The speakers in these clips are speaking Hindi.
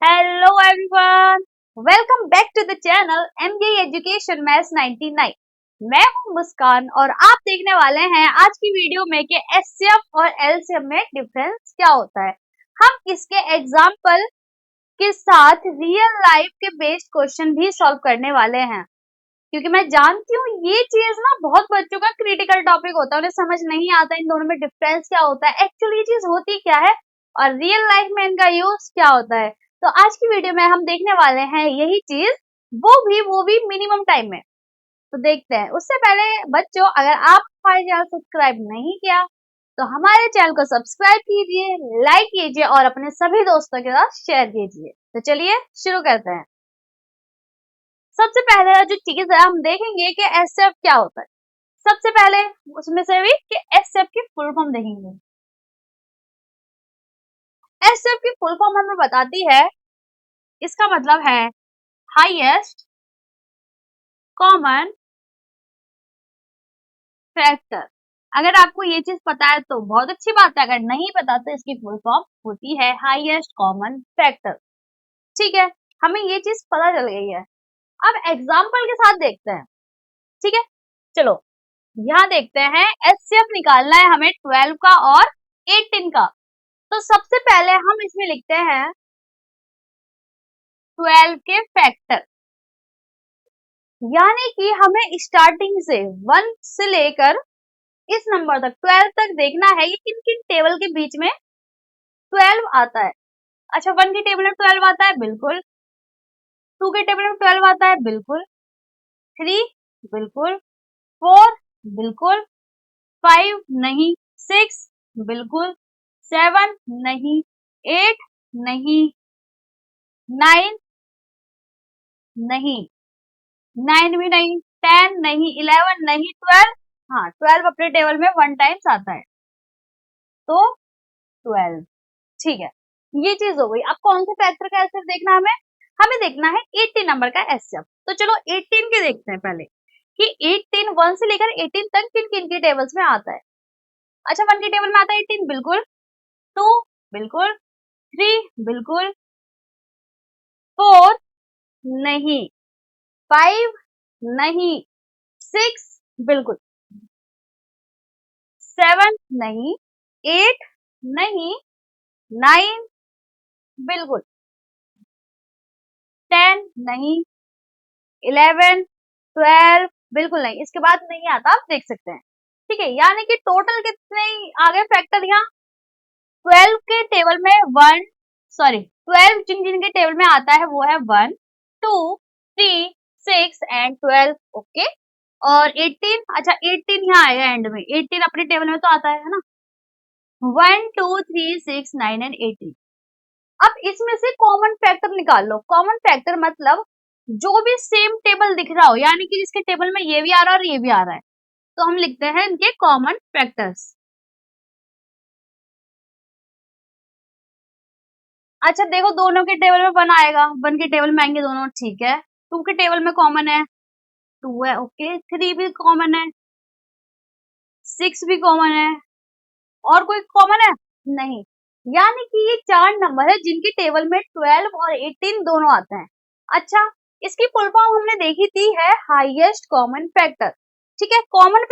Hello everyone, welcome back to the channel MJ Education Maths 99। मैं हूं मुस्कान और आप देखने वाले हैं आज की वीडियो में कि एचसीएफ और एलसीएम में डिफरेंस क्या होता है। हम इसके एग्जाम्पल के साथ रियल लाइफ के बेस्ड क्वेश्चन भी सॉल्व करने वाले हैं, क्योंकि मैं जानती हूँ ये चीज ना बहुत बच्चों का क्रिटिकल टॉपिक होता है, उन्हें समझ नहीं आता इन दोनों में डिफरेंस क्या होता है, एक्चुअली ये चीज होती क्या है और रियल लाइफ में इनका यूज क्या होता है। तो आज की वीडियो में हम देखने वाले हैं यही चीज, वो भी मिनिमम टाइम में। तो देखते हैं। उससे पहले बच्चों, अगर आप हमारे चैनल सब्सक्राइब नहीं किया तो हमारे चैनल को सब्सक्राइब कीजिए, लाइक कीजिए और अपने सभी दोस्तों के साथ शेयर कीजिए। तो चलिए शुरू करते हैं। सबसे पहले जो चीज है हम देखेंगे कि एचसीएफ क्या होता है। सबसे पहले उसमें से भी कि एचसीएफ की फुल फॉर्म देखेंगे। एचसीएफ की फुल फॉर्म हमें बताती है, इसका मतलब है हाईएस्ट कॉमन फैक्टर। अगर आपको ये चीज पता है तो बहुत अच्छी बात है, अगर नहीं पता तो इसकी फुल फॉर्म होती है हाईएस्ट कॉमन फैक्टर। ठीक है, हमें ये चीज पता चल गई है। अब एग्जाम्पल के साथ देखते हैं। ठीक है, चलो यहाँ देखते हैं। एचसीएफ निकालना है हमें 12 का और 18 का। तो सबसे पहले हम इसमें लिखते हैं 12 के फैक्टर, यानी कि हमें स्टार्टिंग से 1 से लेकर इस नंबर तक 12 तक देखना है ये किन किन टेबल के बीच में 12 आता है। अच्छा, 1 के टेबल में 12 आता है, बिल्कुल। 2 के टेबल में 12 आता है, बिल्कुल। 3 बिल्कुल। 4 बिल्कुल। 5 नहीं। 6 बिल्कुल। 7 नहीं। 8 नहीं। 9 नहीं। 9 भी नहीं। 10 नहीं। 11 नहीं। 12, हाँ 12 अपने टेबल में 1 टाइम्स आता है, तो 12। ठीक है, ये चीज हो गई। अब कौन से फैक्टर का एचसीएफ देखना है हमें? हमें देखना है 18 नंबर का एचसीएफ। तो चलो 18 के देखते हैं पहले कि 18 1 से लेकर 18 तक किन किन के टेबल्स में आता है। अच्छा, 1 के टेबल में आता है 18, बिल्कुल। 2 बिल्कुल। 3 बिल्कुल। 4 नहीं। 5 नहीं। 6 बिल्कुल। 7 नहीं। 8 नहीं। 9 बिल्कुल। 10 नहीं। 11 12 बिल्कुल नहीं, इसके बाद नहीं आता, आप देख सकते हैं। ठीक है, यानी कि टोटल कितने आ गए फैक्टर यहाँ? 12 के टेबल में 12 जिन जिन के टेबल में आता है वो है 1 2 3 6 एंड 12। ओके, और 18, अच्छा 18 यहाँ आएगा एंड में। 18 अपने टेबल में तो आता है ना। 1 2 3 6 9 एंड 18। अब इसमें से कॉमन फैक्टर निकाल लो। कॉमन फैक्टर मतलब जो भी सेम टेबल दिख रहा हो, यानी कि जिसके टेबल में ये भी आ रहा है और ये भी आ रहा है, तो हम लिखते हैं इनके कॉमन फैक्टर्स। अच्छा देखो, दोनों के टेबल में 1 आएगा, 1 के टेबल में आएंगे दोनों, ठीक है। 2 के टेबल में कॉमन है, 2 है, ओके। 3 भी कॉमन है, 6 भी कॉमन है, और कोई कॉमन है? नहीं। यानी कि ये 4 नंबर है जिनके टेबल में 12 और 18 दोनों आते हैं। अच्छा, इसकी फुल फॉर्म हमने देखी थी है हाईएस्ट कॉमन फैक्टर। ठीक है, कॉमन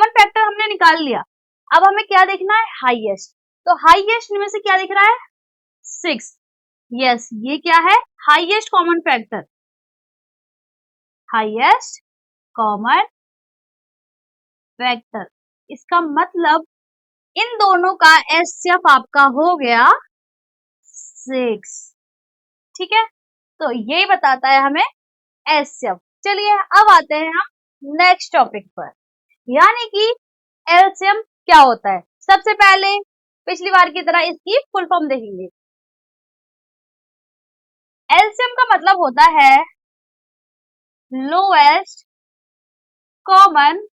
फैक्टर हमने निकाल लिया। अब हमें क्या देखना है? हाईएस्ट। तो हाईएस्ट में से क्या दिख रहा है? 6। यस, ये क्या है? Highest common factor. Highest common factor, इसका मतलब इन दोनों का एचसीएफ आपका हो गया 6। ठीक है, तो ये बताता है हमें एचसीएफ। चलिए अब आते हैं हम नेक्स्ट टॉपिक पर, यानी कि एलसीएम क्या होता है। सबसे पहले पिछली बार की तरह इसकी फुल फॉर्म देखेंगे। एलसीएम का मतलब होता है lowest common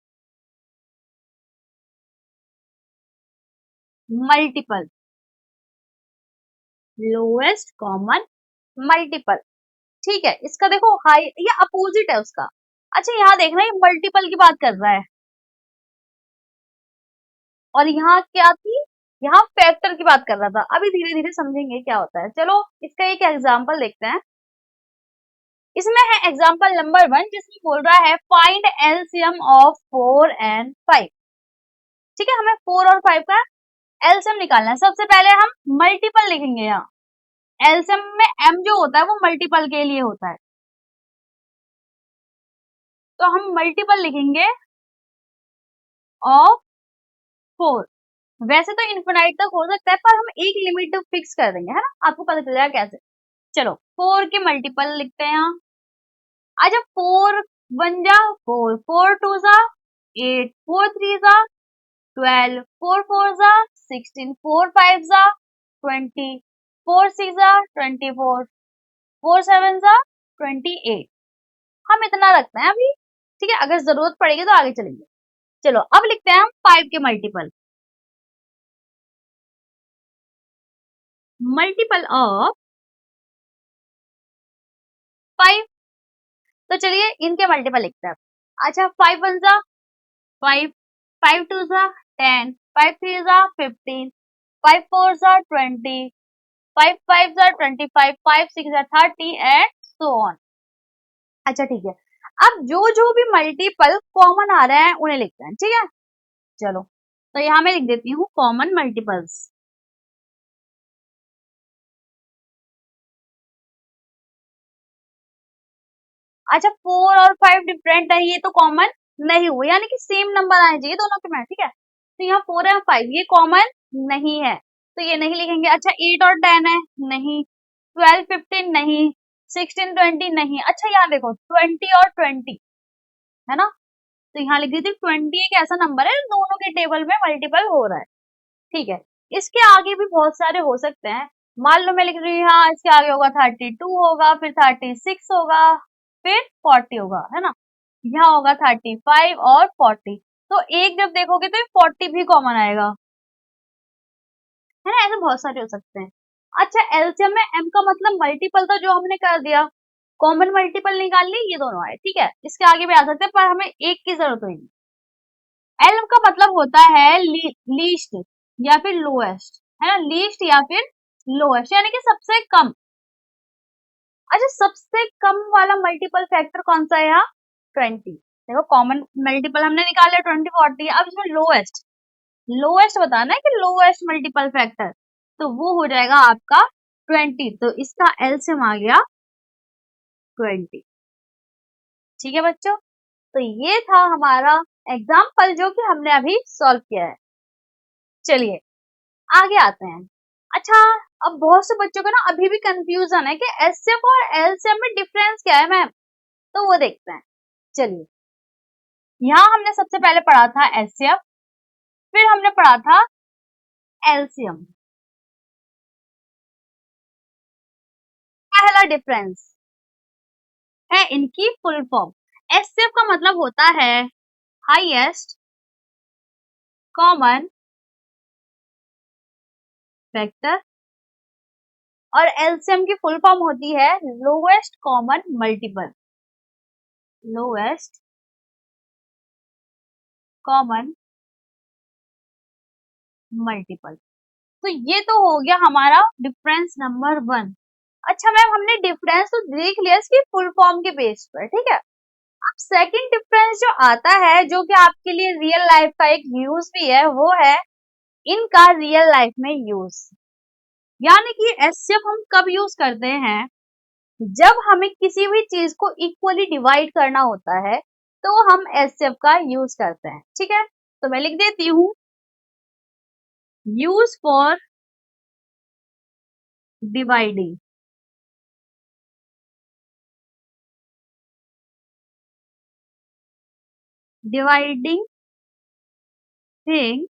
multiple. Lowest common multiple, ठीक है। इसका देखो हाई, ये अपोजिट है उसका। अच्छा यहाँ देखना, ये मल्टीपल की बात कर रहा है और यहाँ क्या थी? यहाँ फैक्टर की बात कर रहा था, अभी धीरे धीरे समझेंगे क्या होता है। चलो इसका एक एग्जाम्पल देखते हैं। इसमें है एग्जाम्पल नंबर 1, जिसमें बोल रहा है फाइंड एलसीएम ऑफ 4 एंड 5। ठीक है, हमें 4 और 5 का एलसीएम निकालना है। सबसे पहले हम मल्टीपल लिखेंगे। यहाँ एलसीएम में m जो होता है वो मल्टीपल के लिए होता है, तो हम मल्टीपल लिखेंगे ऑफ 4। वैसे तो इन्फिनाइट तक हो सकता है, पर हम एक लिमिट फिक्स कर देंगे, है ना, आपको पता चल जाएगा कैसे। चलो 4 के मल्टीपल लिखते हैं यहाँ। अच्छा 4 1 जा 4, 4 2 जा 8, 4 3 जा 12, 4 4 जा 16, 4 5 जा 20, 4 6 जा 24, 4 7 जा 28। हम इतना रखते हैं अभी, ठीक है, अगर जरूरत पड़ेगी तो आगे चलेंगे। चलो अब लिखते हैं हम 5 के मल्टीपल। मल्टीपल ऑफ 5, तो चलिए इनके मल्टीपल लिखते हैं। अच्छा 5 1 जा 5, 5 2 जा 10, 5 3 जा 15, 5 4 जा 20, 5 5 जा 25, 5 6 जा 30 एंड सो ऑन। अच्छा ठीक है, अब जो जो भी मल्टीपल कॉमन आ रहे हैं उन्हें लिखते हैं। ठीक है, चलो तो यहाँ मैं लिख देती हूँ कॉमन मल्टीपल्स। अच्छा 4 और 5 डिफरेंट है, ये तो कॉमन नहीं हुए, यानी कि सेम नंबर आने चाहिए दोनों के में। ठीक है, तो यहाँ 4 और 5 ये कॉमन नहीं है, तो ये नहीं लिखेंगे। अच्छा 8 और 10 है, नहीं। 12 15 नहीं। 16 20 नहीं। अच्छा यहाँ देखो 20 और 20 है ना, तो यहाँ लिख दी थी 20 एक ऐसा नंबर है दोनों के टेबल में मल्टीपल हो रहा है। ठीक है, इसके आगे भी बहुत सारे हो सकते हैं। मान लो मैं लिख रही हूँ हाँ, इसके आगे होगा 32 होगा, फिर 36 होगा, फिर 40 होगा, है ना। यहाँ होगा 35 और 40, तो एक जब देखोगे तो 40 भी कॉमन आएगा, है ना। ऐसे बहुत सारे हो सकते हैं। अच्छा एलसीएम में m का मतलब मल्टीपल था जो हमने कर दिया, कॉमन मल्टीपल निकाल ली, ये दोनों आए। ठीक है, इसके आगे भी आ सकते हैं पर हमें एक की जरूरत होगी। एल का मतलब होता है लीस्ट या फिर लोएस्ट, है ना, लीस्ट या फिर लोएस्ट यानी कि सबसे कम। अच्छा सबसे कम वाला मल्टीपल फैक्टर कौन सा है यहाँ? 20। देखो कॉमन मल्टीपल हमने निकाला 20 40, अब इसमें लोएस्ट, लोएस्ट बताना है कि लोएस्ट मल्टीपल फैक्टर, तो वो हो जाएगा आपका 20, तो इसका एलसीएम आ गया 20। ठीक है बच्चों, तो ये था हमारा एग्जाम्पल जो कि हमने अभी सॉल्व किया है। चलिए आगे आते हैं। अच्छा अब बहुत से बच्चों को ना अभी भी कंफ्यूजन है कि एचसीएफ और एलसीएम में डिफरेंस क्या है मैम, तो वो देखते हैं। चलिए यहाँ हमने सबसे पहले पढ़ा था एचसीएफ, फिर हमने पढ़ा था एलसीएम। पहला डिफरेंस है इनकी फुल फॉर्म। एचसीएफ का मतलब होता है हाईएस्ट कॉमन फैक्टर, और एलसीएम की फुल फॉर्म होती है lowest common multiple. Lowest common multiple, तो ये तो हो गया हमारा डिफरेंस नंबर 1। अच्छा मैम हमने डिफरेंस तो देख लिया इसकी फुल फॉर्म के बेस पर, ठीक है। अब सेकंड डिफरेंस जो आता है जो कि आपके लिए रियल लाइफ का एक यूज भी है, वो है इनका रियल लाइफ में यूज। यानी कि एचसीएफ हम कब यूज करते हैं, जब हमें किसी भी चीज को इक्वली डिवाइड करना होता है तो हम एचसीएफ का यूज करते हैं। ठीक है, तो मैं लिख देती हूँ use for dividing. Dividing thing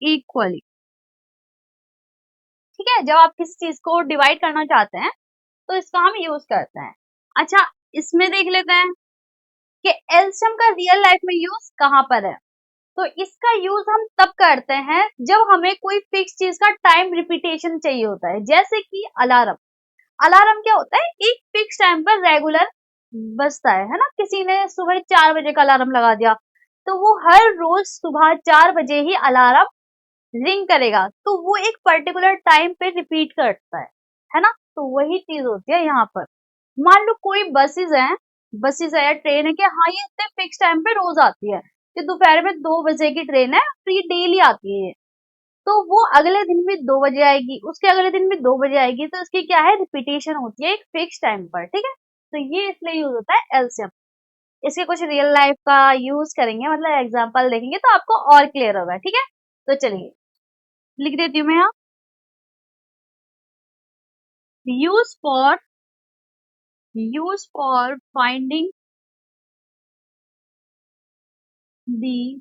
equally. ठीक है, जब आप किसी चीज को डिवाइड करना चाहते हैं तो इसका हम यूज करते हैं। अच्छा इसमें देख लेते हैं कि एलसीएम का रियल लाइफ में यूज कहाँ पर है। तो इसका यूज हम तब करते हैं जब हमें कोई फिक्स चीज का टाइम रिपीटेशन चाहिए होता है, जैसे कि अलार्म। अलार्म क्या होता है, एक फिक्स टाइम पर रेगुलर बजता है ना। किसी ने सुबह 4 बजे का अलार्म लगा दिया तो वो हर रोज सुबह 4 बजे ही अलार्म रिंग करेगा तो वो एक पर्टिकुलर टाइम पे रिपीट करता है ना। तो वही चीज होती है यहाँ पर। मान लो कोई बसेस है या ट्रेन है कि हाँ ये इतने फिक्स टाइम पे रोज आती है कि दोपहर में 2 बजे की ट्रेन है तो ये डेली आती है, तो वो अगले दिन भी 2 बजे आएगी, उसके अगले दिन भी 2 बजे आएगी, तो इसकी क्या है रिपीटेशन होती है एक फिक्स टाइम पर, ठीक है। तो ये इसलिए यूज होता है एलसीएम। इसके कुछ रियल लाइफ का यूज करेंगे, मतलब एग्जांपल देखेंगे तो आपको और क्लियर होगा, ठीक है। तो चलिए लिख देती हूँ मैं यहाँ, use for finding the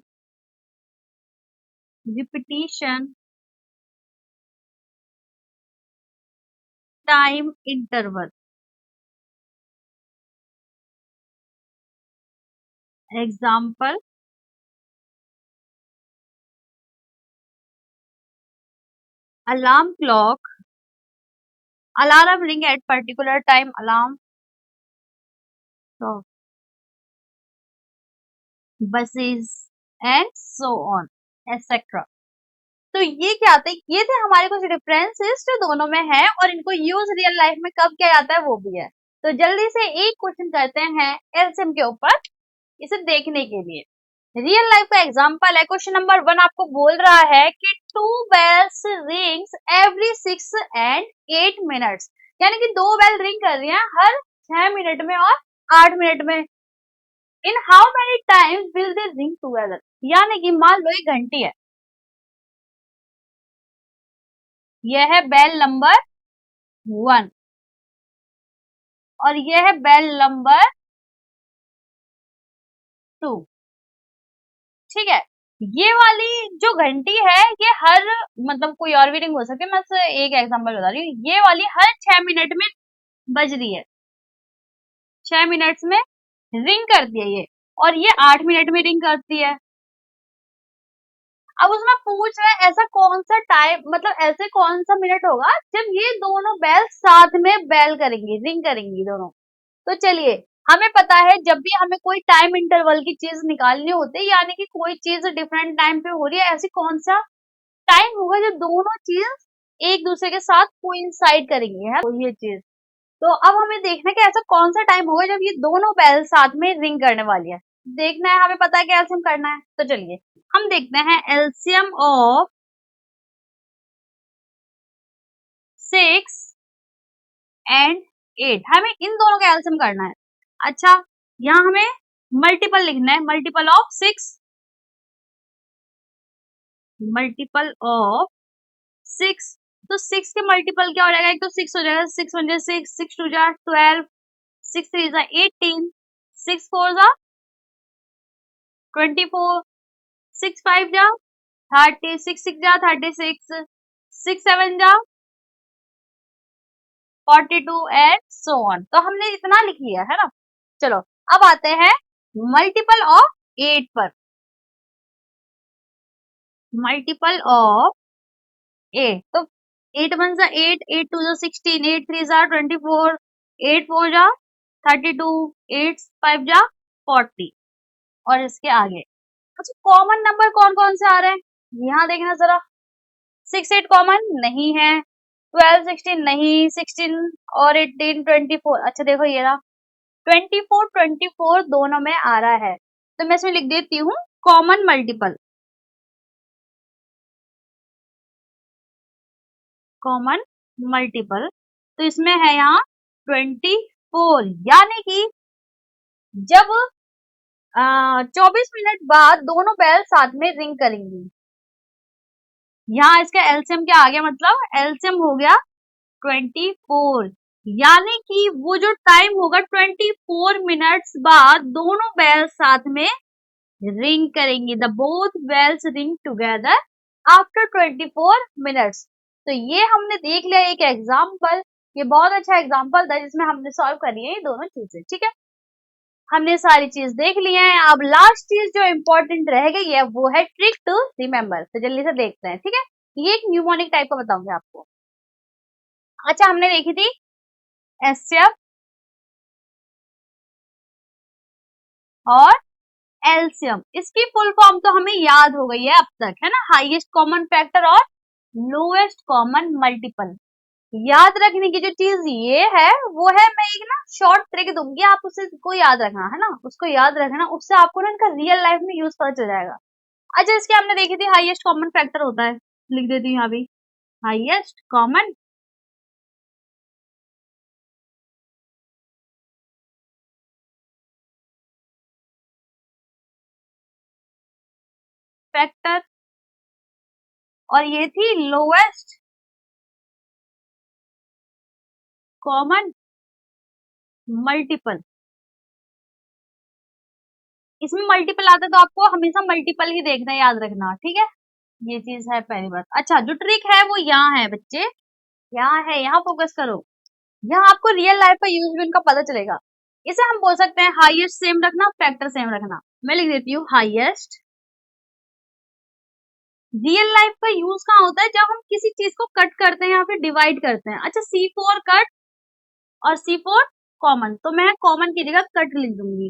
repetition time interval. Example, alarm clock, alarm ring at particular time, alarm clock, buses and so on etc। तो ये क्या आता है, ये थे हमारे कुछ डिफरेंसेस जो दोनों में है और इनको यूज रियल लाइफ में कब किया जाता है वो भी है। तो जल्दी से एक क्वेश्चन करते हैं एलसीएम के ऊपर, इसे देखने के लिए। रियल लाइफ का एग्जांपल है, क्वेश्चन नंबर 1 आपको बोल रहा है कि 2 bells rings every 6 and 8 minutes, यानी कि 2 बेल रिंग कर रही हैं हर 6 मिनट में और 8 मिनट में। In how many times will they ring together, यानी कि मान लो एक घंटी है, यह है बेल नंबर 1 और यह है बेल नंबर 2, ठीक है। ये वाली जो घंटी है ये हर, मतलब कोई और भी रिंग हो सकती है, मैं सिर्फ एक एग्जांपल बता रही हूँ, ये वाली हर 6 मिनट में बज रही है, 6 मिनट्स में रिंग करती है ये, और ये 8 मिनट में रिंग करती है। अब उसमें पूछ रहा है ऐसा कौन सा टाइम, मतलब ऐसे कौन सा मिनट होगा जब ये दोनों बेल साथ में बेल करेंगी, रिंग करेंगी दोनों। तो चलिए, हमें पता है जब भी हमें कोई टाइम इंटरवल की चीज निकालनी होती है, यानी कि कोई चीज डिफरेंट टाइम पे हो रही है, ऐसी कौन सा टाइम होगा जब दोनों चीज एक दूसरे के साथ कोइंसाइड करेंगी, है तो ये चीज। तो अब हमें देखना है कि ऐसा कौन सा टाइम होगा जब ये दोनों बेल साथ में रिंग करने वाली है। देखना है, हमें पता है कि एलसीएम करना है, तो चलिए हम देखते हैं एलसीएम ऑफ 6 and 8, हमें इन दोनों का एलसीएम करना है। अच्छा, यहाँ हमें मल्टीपल लिखना है, मल्टीपल ऑफ 6, मल्टीपल ऑफ 6। तो 6 के मल्टीपल क्या हो जाएगा, एक तो 6 हो जाएगा, 6 1 जा 6, 6 2 जा 12, 6 3 जा 18, 6 4 जा 24, 6 5 जा 30, 6 6 जा 36, 6 7 जा 42 एंड सो ऑन। तो हमने इतना लिख लिया है ना। चलो अब आते हैं मल्टीपल ऑफ 8 पर। मल्टीपल ऑफ 8, तो 8 1 जा 8, 8 2 जा 16, 8 3 जा 24, 8 4 जा 32, 8 5 जा 40 और इसके आगे। अच्छा, कॉमन नंबर कौन कौन से आ रहे हैं यहाँ देखना जरा। 6 8 कॉमन नहीं है, 12 16 नहीं, 16 और 18 24। अच्छा देखो ये रहा 24 दोनों में आ रहा है, तो मैं इसमें लिख देती हूँ कॉमन मल्टीपल। कॉमन मल्टीपल तो इसमें है यहाँ 24, यानी कि जब 24 मिनट बाद दोनों बेल साथ में रिंग करेंगी। यहाँ इसका एलसीएम क्या आ गया, मतलब एलसीएम हो गया 24, यानी कि वो जो टाइम होगा 24 मिनट्स बाद दोनों बेल साथ में रिंग करेंगी। The both bells ring together after 24 minutes. तो ये हमने देख लिया एक एग्जाम्पल, ये बहुत अच्छा एग्जाम्पल था जिसमें हमने सॉल्व करी है ये दोनों चीजें, ठीक है। हमने सारी चीज देख ली है, अब लास्ट चीज जो इम्पोर्टेंट रह गई है वो है ट्रिक टू रिमेम्बर। तो जल्दी से देखते हैं, ठीक है। ये एक न्यूमोनिक टाइप का बताऊंगी आपको। अच्छा, हमने देखी थी एसएफ और एलसीएम। इसकी फुल फॉर्म तो हमें याद हो गई है अब तक, है ना, हाईएस्ट कॉमन फैक्टर और लोएस्ट कॉमन मल्टीपल। याद रखने की जो चीज ये है वो है, मैं एक ना शॉर्ट ट्रिक दूंगी, आप उसे को याद रखना, है ना, उसको याद रखना, उससे आपको ना इनका रियल लाइफ में यूज पता चल जाएगा। अच्छा, इसके हमने देखी थी हाईएस्ट कॉमन फैक्टर होता है, लिख देती हूँ यहाँ भी, हाईएस्ट कॉमन फैक्टर, और ये थी लोएस्ट कॉमन मल्टीपल। इसमें मल्टीपल आता है तो आपको हमेशा मल्टीपल ही देखना, याद रखना, ठीक है, ये चीज है पहली बात। अच्छा, जो ट्रिक है वो यहाँ है बच्चे, यहाँ है, यहाँ फोकस करो, यहाँ आपको रियल लाइफ का यूज भी उनका पता चलेगा। इसे हम बोल सकते हैं हाईएस्ट सेम रखना, फैक्टर सेम रखना। मैं लिख देती हूँ हाईएस्ट। रियल लाइफ का यूज कहाँ होता है, जब हम किसी चीज को कट करते हैं या फिर डिवाइड करते हैं। अच्छा, C4 कट और C4 कॉमन, तो मैं कॉमन की जगह कट लिख दूंगी,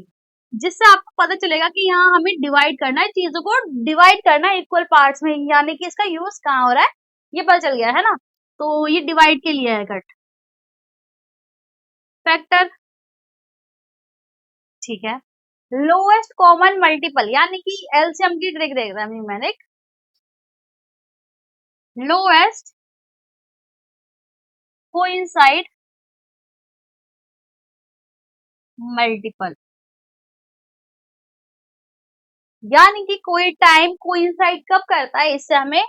जिससे आपको पता चलेगा कि यहाँ हमें डिवाइड करना है, चीजों को डिवाइड करना है इक्वल पार्ट्स में, यानी कि इसका यूज कहाँ हो रहा है ये पता चल गया, है ना। तो ये डिवाइड के लिए है कट। फैक्टर, ठीक है। लोएस्ट कॉमन मल्टीपल, यानी कि एलसीएम की ट्रिक देख रहा हूँ मैंने, लोएस्ट कोइंसाइड मल्टीपल, यानी कि कोई टाइम कोइंसाइड कब करता है, इससे हमें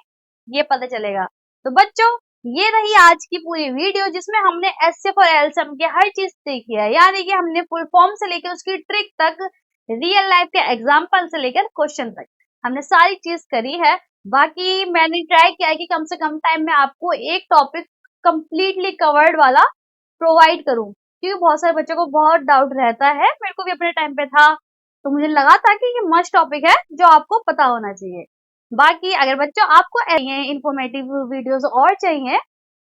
ये पता चलेगा। तो बच्चों, ये रही आज की पूरी वीडियो, जिसमें हमने एचसीएफ और एलसीएम की हर चीज सीखी है, यानी कि हमने फुल फॉर्म से लेकर उसकी ट्रिक तक, रियल लाइफ के एग्जांपल से लेकर क्वेश्चन तक हमने सारी चीज करी है। बाकी मैंने ट्राई किया है कि कम से कम टाइम में आपको एक टॉपिक कंप्लीटली कवर्ड वाला प्रोवाइड करूं, क्योंकि बहुत सारे बच्चों को बहुत डाउट रहता है, मेरे को भी अपने टाइम पे था, तो मुझे लगा था कि ये मस्ट टॉपिक है जो आपको पता होना चाहिए। बाकी अगर बच्चों आपको इंफॉर्मेटिव वीडियोस और चाहिए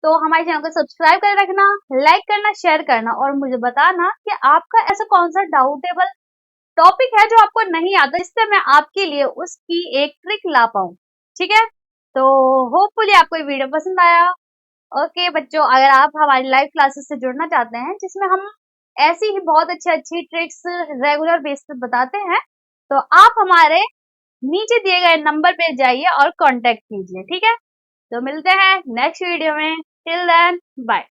तो हमारे चैनल को सब्सक्राइब कर रखना, लाइक करना, शेयर करना, और मुझे बताना कि आपका ऐसा कौन सा डाउटेबल टॉपिक है जो आपको नहीं आता, जिससे मैं आपके लिए उसकी एक ट्रिक ला पाऊँ, ठीक है। तो होपफुली आपको ये वीडियो पसंद आया। ओके बच्चों, अगर आप हमारी लाइव क्लासेस से जुड़ना चाहते हैं, जिसमें हम ऐसी ही बहुत अच्छी अच्छी ट्रिक्स रेगुलर बेस पे बताते हैं, तो आप हमारे नीचे दिए गए नंबर पे जाइए और कांटेक्ट कीजिए, ठीक है। तो मिलते हैं नेक्स्ट वीडियो में, टिल देन बाय।